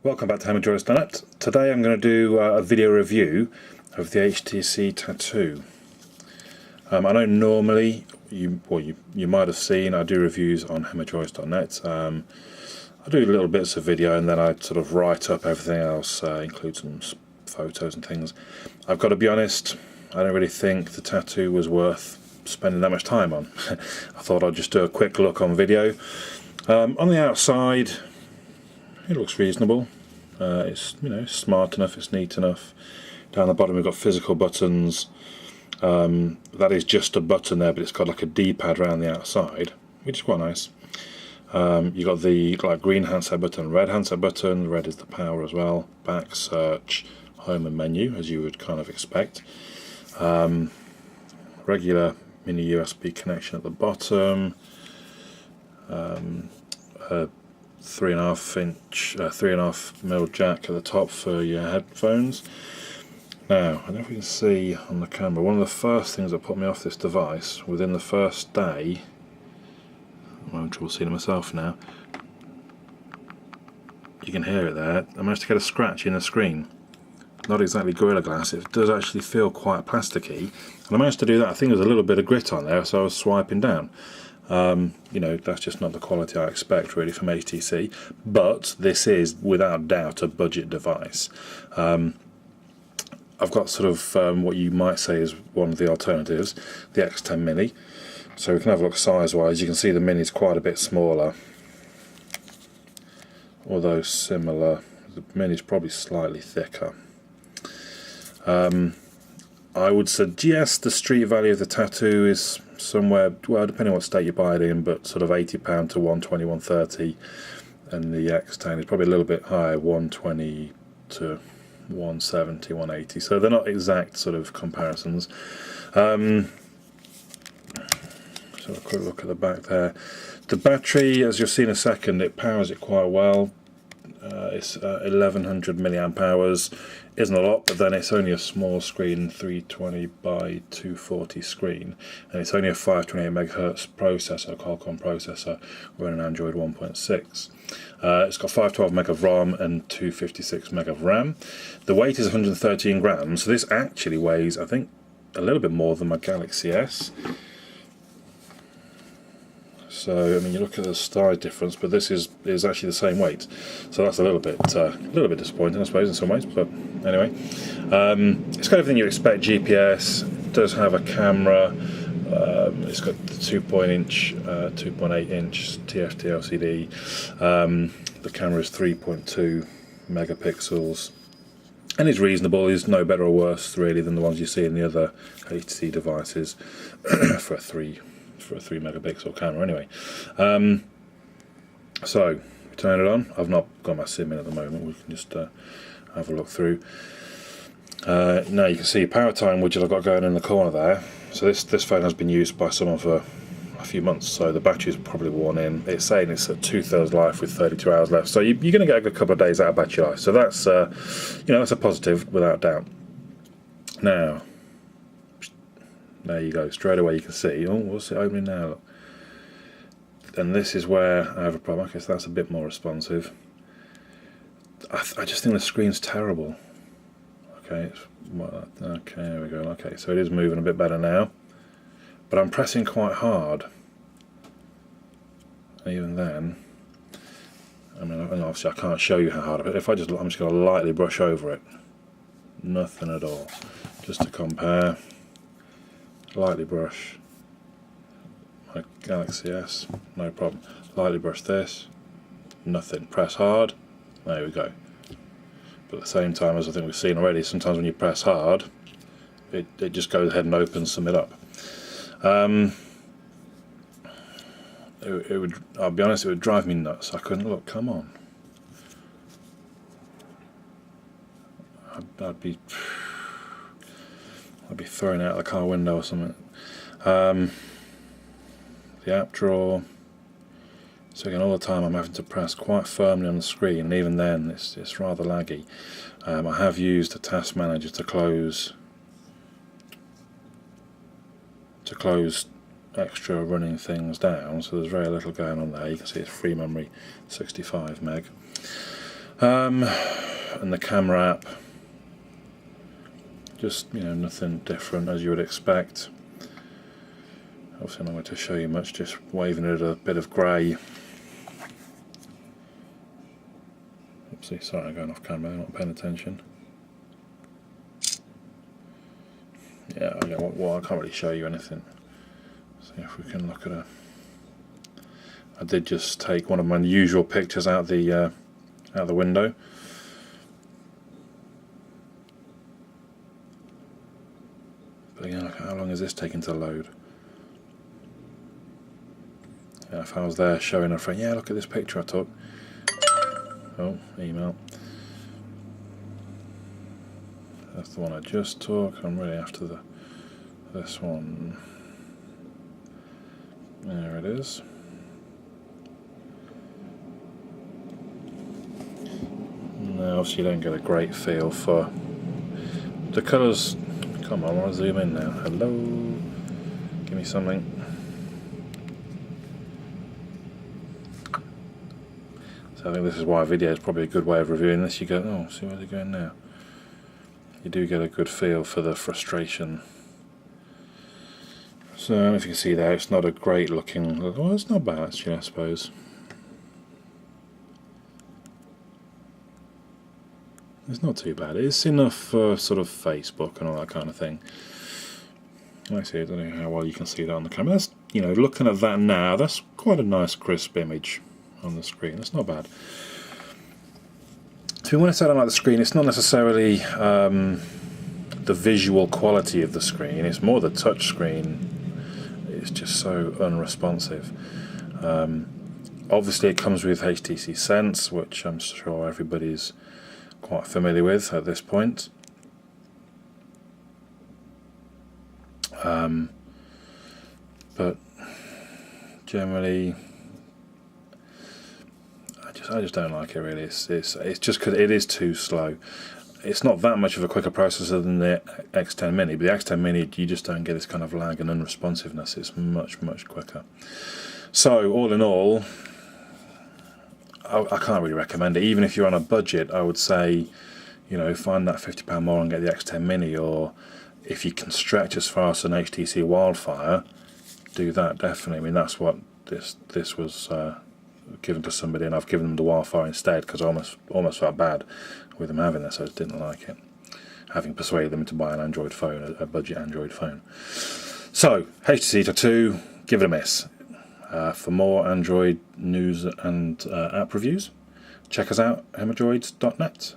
Welcome back to HammondJoys.net. Today I'm going to do a video review of the HTC Tattoo. I know normally, you might have seen, I do reviews on HammondJoys.net. I do little bits of video and then I sort of write up everything else, include some photos and things. I've got to be honest, I don't really think the Tattoo was worth spending that much time on. I thought I'd just do a quick look on video. On the outside, it looks reasonable. It's smart enough, it's neat enough. Down the bottom we've got physical buttons. That is just a button there, but it's got like a D-pad around the outside, which is quite nice. You've got the green handset button, red handset button. Red is the power as well. Back, search, home and menu, as you would kind of expect. Regular mini USB connection at the bottom. 3.5mm jack at the top for your headphones. Now, I don't know if you can see on the camera, one of the first things that put me off this device within the first day, I'm having trouble seeing it myself now, you can hear it there, I managed to get a scratch in the screen. Not exactly Gorilla Glass, it does actually feel quite plasticky, and I managed to do that. I think there was a little bit of grit on there, so I was swiping down. That's just not the quality I expect really from HTC, but this is without doubt a budget device. I've got sort of what you might say is one of the alternatives, the X10 Mini. So we can have a look size wise. You can see the Mini is quite a bit smaller, although similar. The Mini is probably slightly thicker. I would suggest the street value of the Tattoo is somewhere, well, depending on what state you buy it in, but sort of £80 to 120, 130, and the X10 is probably a little bit higher, 120 to 170, 180. So they're not exact sort of comparisons. So a quick look at the back there. The battery, as you'll see in a second, it powers it quite well. It's 1100 milliamp hours. Isn't a lot, but then it's only a small screen, 320 by 240 screen, and it's only a 528 MHz processor, Qualcomm processor, running Android 1.6. It's got 512 meg of ROM and 256 meg of RAM. The weight is 113 grams, so this actually weighs, I think, a little bit more than my Galaxy S. So I mean, you look at the size difference, but this is actually the same weight. So that's a little bit disappointing, I suppose, in some ways. But anyway, it's got everything you expect. GPS, it does have a camera. It's got the 2.8 inch TFT LCD. The camera is 3.2 megapixels, and it's reasonable. It's no better or worse really than the ones you see in the other HTC devices for a 3 megapixel camera anyway. So we turn it on. I've not got my SIM in at the moment. We can just have a look through. Now you can see power time widget I've got going in the corner there. So this phone has been used by someone for a few months, so the battery's probably worn in. It's saying it's at 2/3 life with 32 hours left, so you're going to get a good couple of days out of battery life. So that's that's a positive without doubt. Now, there you go, straight away you can see, oh, what's it opening now? And this is where I have a problem. Okay, so that's a bit more responsive. I just think the screen's terrible. Okay, okay, there we go. Okay, so it is moving a bit better now, but I'm pressing quite hard. Even then, I mean, obviously I can't show you how hard, but if I'm just going to lightly brush over it. Nothing at all. Just to compare. Lightly brush my Galaxy S, no problem. Lightly brush this, nothing. Press hard, there we go. But at the same time, as I think we've seen already, sometimes when you press hard, it just goes ahead and opens something up. It would, I'll be honest, it would drive me nuts. I couldn't look. Come on, I'd be throwing it out the car window or something. The app drawer. So again, all the time I'm having to press quite firmly on the screen, and even then it's rather laggy. I have used the task manager to close extra running things down, so there's very little going on there. You can see it's free memory, 65 meg. And the camera app, just nothing different as you would expect. Obviously I'm not going to show you much, just waving it a bit of grey. Oopsie, sorry, I'm going off camera, I'm not paying attention. Yeah, well, I can't really show you anything. See if we can look at a... I did just take one of my usual pictures out the window. But again, look, how long is this taking to load? Yeah, if I was there showing a friend, yeah, look at this picture I took. Oh, email. That's the one I just took. I'm really after this one. There it is. Now, obviously, you don't get a great feel for the colours. Come on, I want to zoom in now. Hello, give me something. So I think this is why video is probably a good way of reviewing this. You go, oh, see where they're going now. You do get a good feel for the frustration. So I don't know if you can see there, it's not a great looking, well, it's not bad actually, I suppose. It's not too bad. It's enough for sort of Facebook and all that kind of thing. I see, I don't know how well you can see that on the camera. That's, looking at that now, that's quite a nice crisp image on the screen. That's not bad. So when I say I don't like the screen, it's not necessarily the visual quality of the screen, it's more the touch screen. It's just so unresponsive. Obviously it comes with HTC Sense, which I'm sure everybody's quite familiar with at this point. But generally I just don't like it really. It's just because it is too slow. It's not that much of a quicker processor than the X10 Mini, but the X10 Mini, you just don't get this kind of lag and unresponsiveness. It's much quicker. So all in all, I can't really recommend it. Even if you're on a budget, I would say, find that £50 more and get the X10 Mini, or if you can stretch as far as an HTC Wildfire, do that definitely. I mean, that's what this was given to somebody, and I've given them the Wildfire instead because I almost felt bad with them having this. I just didn't like it, having persuaded them to buy an Android phone, a budget Android phone. So HTC Tattoo, give it a miss. For more Android news and app reviews, check us out, hemodroids.net.